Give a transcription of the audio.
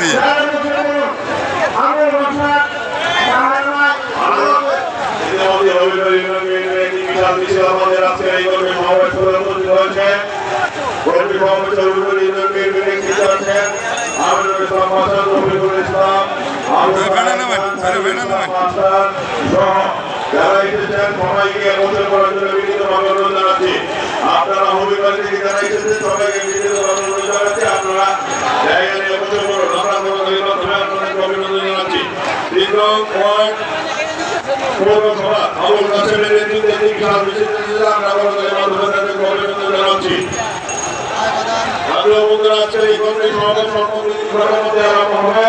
দিয়ে যারা এসেছেন সবাইকে একত্র করার জন্য বিনীতভাবে অনুরোধ জানাচ্ছি। আপনারা হবিগঞ্জ থেকে যারা এসেছেন সবাইকে বিনীতভাবে অনুরোধ জানাচ্ছি, আপনারা জায়গা নিয়ে একত্র করুন। আমরা আপনাদের মাধ্যমে আপনাদেরকে অভিনন্দন জানাচ্ছি। পৌরসভা আবুল কাসেমের নেতৃত্বে বিশাল বিশেষ আমরা আপনাদের মাধ্যমে তাদেরকে অভিনন্দন জানাচ্ছি। বন্ধুরা আজকের এই কর্মী সমাবেশ মধ্যে আরম্ভ হবে।